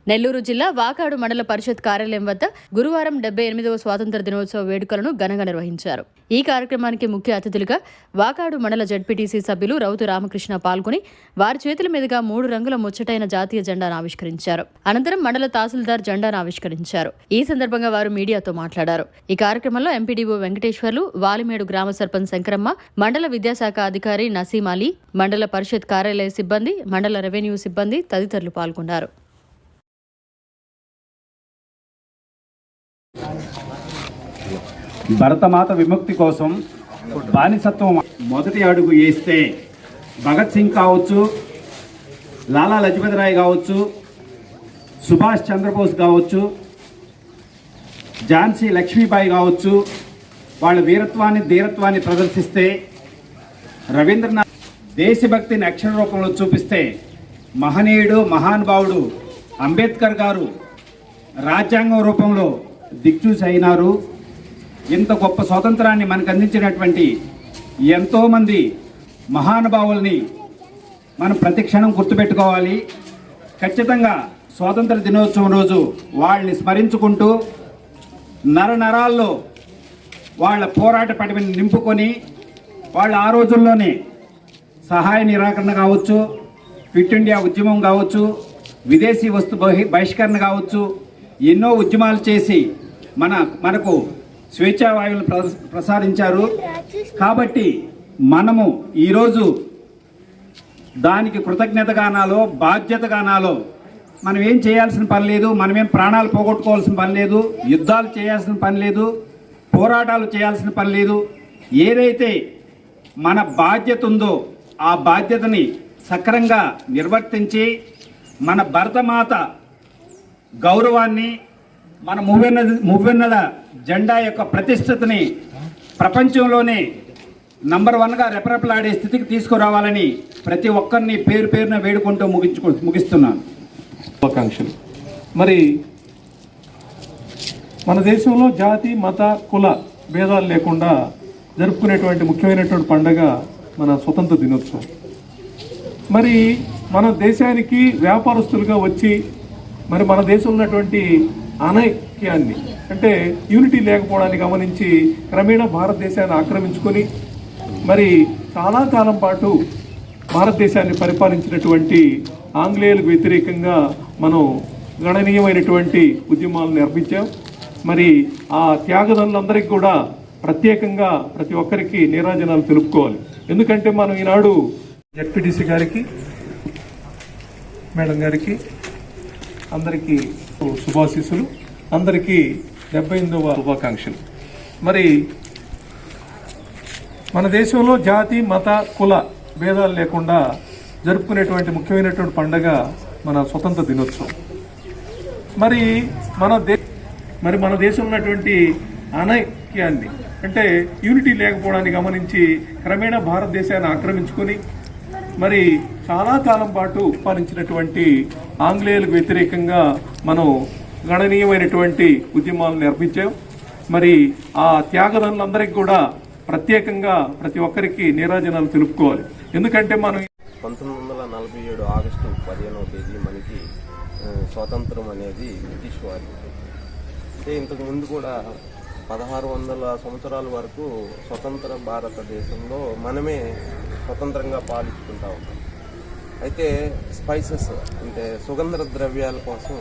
నెల్లూరు జిల్లా వాకాడు మండల పరిషత్ కార్యాలయం వద్ద గురువారం 78వ స్వాతంత్ర దినోత్సవ వేడుకలను ఘనంగా నిర్వహించారు. ఈ కార్యక్రమానికి ముఖ్య అతిథులుగా వాకాడు మండల జడ్పీటీసీ సభ్యులు రౌతు రామకృష్ణ పాల్గొని వారి చేతుల మీదుగా 3 రంగుల ముచ్చటైన జాతీయ జెండాను ఆవిష్కరించారు. అనంతరం మండల తహసీల్దార్ జెండాను ఆవిష్కరించారు. ఈ సందర్భంగా వారు మీడియాతో మాట్లాడారు. ఈ కార్యక్రమంలో ఎంపీడీఓ వెంకటేశ్వర్లు, వాలిమేడు గ్రామ సర్పంచ్ శంకరమ్మ, మండల విద్యాశాఖ అధికారి నసీం అలీ, మండల పరిషత్ కార్యాలయ సిబ్బంది, మండల రెవెన్యూ సిబ్బంది తదితరులు పాల్గొన్నారు. భరతమాత విముక్తి కోసం బానిసత్వం మొదటి అడుగు వేస్తే భగత్ సింగ్ కావచ్చు, లాలా లజపతి రాయ్ కావచ్చు, సుభాష్ చంద్రబోస్ కావచ్చు, ఝాన్సీ లక్ష్మీబాయి కావచ్చు, వాళ్ళ వీరత్వాన్ని ధీరత్వాన్ని ప్రదర్శిస్తే, రవీంద్రనాథ్ దేశభక్తిని అక్షర రూపంలో చూపిస్తే, మహనీయుడు మహానుభావుడు అంబేద్కర్ గారు రాజ్యాంగం రూపంలో దిక్సూచి అయినారు. ఇంత గొప్ప స్వాతంత్రాన్ని మనకు అందించినటువంటి ఎంతోమంది మహానుభావుల్ని మనం ప్రతిక్షణం గుర్తుపెట్టుకోవాలి. ఖచ్చితంగా స్వాతంత్ర దినోత్సవం రోజు వాళ్ళని స్మరించుకుంటూ నరనరాల్లో వాళ్ళ పోరాట పటిమని నింపుకొని వాళ్ళు ఆ రోజుల్లోనే సహాయ నిరాకరణ కావచ్చు, క్విట్ ఇండియా ఉద్యమం కావచ్చు, విదేశీ వస్తు బహిష్కరణ కావచ్చు, ఎన్నో ఉద్యమాలు చేసి మనకు స్వేచ్ఛా వాయువులను ప్రసాదించారు. కాబట్టి మనము ఈరోజు దానికి కృతజ్ఞతగానాలో బాధ్యతగానాలో మనం ఏం చేయాల్సిన పని లేదు, మనమేం ప్రాణాలు పోగొట్టుకోవాల్సిన పని లేదు, యుద్ధాలు చేయాల్సిన పని లేదు, పోరాటాలు చేయాల్సిన పని లేదు. ఏదైతే మన బాధ్యత ఉందో ఆ బాధ్యతని సక్రమంగా నిర్వర్తించి మన భరతమాత గౌరవాన్ని, మన మువ్వెన్నెల జెండా యొక్క ప్రతిష్టతని ప్రపంచంలోనే నంబర్ 1గా రెపరెపలాడే స్థితికి తీసుకురావాలని ప్రతి ఒక్కరిని పేరు పేరున వేడుకుంటూ ముగిస్తున్నాను. శుభాకాంక్షలు. మరి మన దేశంలో జాతి మత కుల భేదాలు లేకుండా జరుపుకునేటువంటి ముఖ్యమైనటువంటి పండుగ మన స్వతంత్ర దినోత్సవం. మరి మన దేశానికి వ్యాపారస్తులుగా వచ్చి మరి మన దేశంలో ఉన్నటువంటి అనైక్యాన్ని అంటే యూనిటీ లేకపోవడాన్ని గమనించి క్రమేణా భారతదేశాన్ని ఆక్రమించుకొని మరి చాలా కాలం పాటు భారతదేశాన్ని పరిపాలించినటువంటి ఆంగ్లేయులకు వ్యతిరేకంగా మనం గణనీయమైనటువంటి ఉద్యమాలను నిర్వహించాం. మరి ఆ త్యాగదనులందరికీ కూడా ప్రత్యేకంగా ప్రతి ఒక్కరికి నీరాజనాలు తెలుపుకోవాలి. ఎందుకంటే మనం ఈనాడు జడ్పీటీసీ గారికి, మేడం గారికి అందరికీ శుభాశీస్సులు, అందరికీ 78వ శుభాకాంక్షలు. మరి మన దేశంలో జాతి మత కుల భేదాలు లేకుండా జరుపుకునేటువంటి ముఖ్యమైనటువంటి పండుగ మన స్వతంత్ర దినోత్సవం. మరి మన దేశంలో ఉన్నటువంటి అనైక్యాన్ని అంటే యూనిటీ లేకపోవడాన్ని గమనించి క్రమేణా భారతదేశాన్ని ఆక్రమించుకొని మరి చాలా కాలం పాటు పాలించినటువంటి ఆంగ్లేయులకు వ్యతిరేకంగా మనం గణనీయమైనటువంటి ఉద్యమాలను నిర్వహించాం. మరి ఆ త్యాగదనులందరికీ కూడా ప్రత్యేకంగా ప్రతి ఒక్కరికి నీరాజనాలు తెలుపుకోవాలి. ఎందుకంటే మనం 1947 ఆగస్టు 15వ తేదీ మనకి స్వాతంత్రం అనేది బ్రిటిష్ వారి అంటే ఇంతకు ముందు కూడా 1600 సంవత్సరాల వరకు స్వతంత్ర భారతదేశంలో మనమే స్వతంత్రంగా పాలించుకుంటా ఉంటాం. అయితే స్పైసెస్ అంటే సుగంధ ద్రవ్యాల కోసం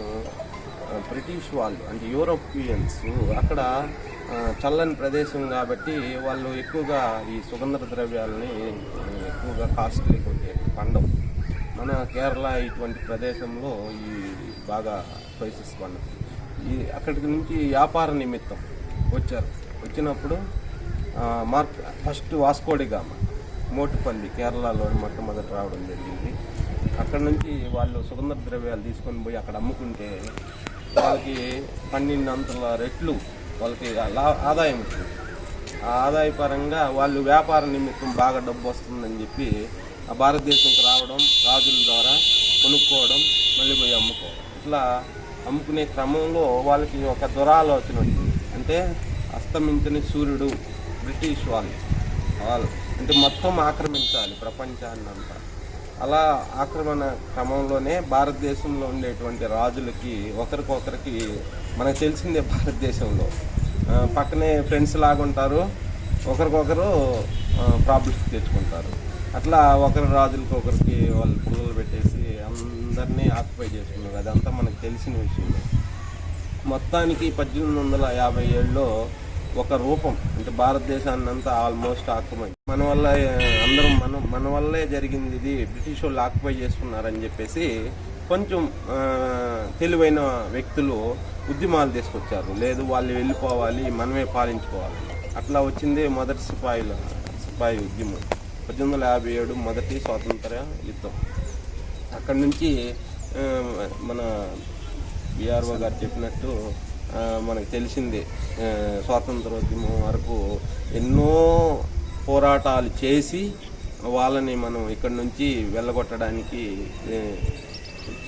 బ్రిటిష్ వాళ్ళు అంటే యూరోపియన్స్ అక్కడ చల్లని ప్రదేశం కాబట్టి వాళ్ళు ఎక్కువగా ఈ సుగంధ ద్రవ్యాలని ఎక్కువగా కాస్ట్లీగా ఉంటాయి పండం. మన కేరళ ఇటువంటి ప్రదేశంలో ఈ బాగా స్పైసెస్ పండం. అక్కడి నుంచి వ్యాపార నిమిత్తం వచ్చినప్పుడు ఫస్ట్ వాస్కోడిగామా మోటుపల్లి కేరళలో మొట్టమొదటి రావడం జరిగింది. అక్కడ నుంచి వాళ్ళు సుగంధ ద్రవ్యాలు తీసుకొని పోయి అక్కడ అమ్ముకుంటే వాళ్ళకి 12 రెట్లు వాళ్ళకి ఆదాయం వచ్చింది. ఆ ఆదాయ పరంగా వాళ్ళు వ్యాపార నిమిత్తం బాగా డబ్బు వస్తుందని చెప్పి ఆ భారతదేశంకి రావడం, రాజుల ద్వారా కొనుక్కోవడం, మళ్ళీ పోయి అమ్ముకోవడం. ఇట్లా అమ్ముకునే క్రమంలో వాళ్ళకి ఒక దురాలోచన వచ్చింది. అంటే అస్తమించిన సూర్యుడు బ్రిటిష్ వాళ్ళు అంటే మొత్తం ఆక్రమించాలి ప్రపంచాన్ని అంతా. అలా ఆక్రమణ క్రమంలోనే భారతదేశంలో ఉండేటువంటి రాజులకి ఒకరికొకరికి మనకు తెలిసిందే, భారతదేశంలో పక్కనే ఫ్రెండ్స్ లాగా ఉంటారు, ఒకరికొకరు ప్రాబ్లమ్స్ తెచ్చుకుంటారు. అట్లా ఒకరి రాజులకి ఒకరికి వాళ్ళు పుల్లలు పెట్టేసి అందరినీ ఆక్యుపై చేసుకున్నారు. అదంతా మనకు తెలిసిన విషయం. మొత్తానికి 1857లో ఒక రూపం అంటే భారతదేశాన్ని అంతా ఆల్మోస్ట్ ఆక్యుపై మన వల్ల అందరం మన వల్లే జరిగింది, ఇది బ్రిటిష్ వాళ్ళు ఆక్యుపై చేసుకున్నారని చెప్పేసి కొంచెం తెలివైన వ్యక్తులు ఉద్యమాలు తీసుకొచ్చారు. లేదు, వాళ్ళు వెళ్ళిపోవాలి, మనమే పాలించుకోవాలి. అట్లా వచ్చింది మొదటి సిపాయి ఉద్యమం, 1857 మొదటి స్వాతంత్ర యుద్ధం. అక్కడి నుంచి మన బిఆర్ఓ గారు చెప్పినట్టు మనకు తెలిసిందే, స్వాతంత్రోద్యమం వరకు ఎన్నో పోరాటాలు చేసి వాళ్ళని మనం ఇక్కడి నుంచి వెళ్ళగొట్టడానికి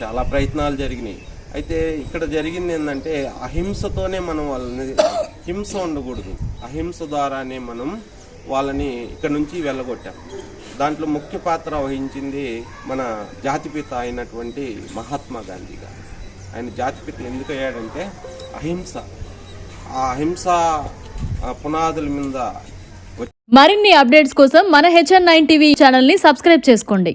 చాలా ప్రయత్నాలు జరిగినాయి. అయితే ఇక్కడ జరిగింది ఏంటంటే అహింసతోనే మనం వాళ్ళని, హింస ఉండకూడదు, అహింస ద్వారానే మనం వాళ్ళని ఇక్కడ నుంచి వెళ్ళగొట్టాం. దాంట్లో ముఖ్య పాత్ర వహించింది మన జాతిపిత అయినటువంటి మహాత్మా గాంధీ గారు. ఆయన జాతిపిత ఎందుకు అయ్యాడంటే అహింస, ఆ అహింస పునాదుల మీద. మరిన్ని అప్డేట్స్ కోసం మన HN9 టీవీ ఛానల్ని సబ్స్క్రైబ్ చేసుకోండి.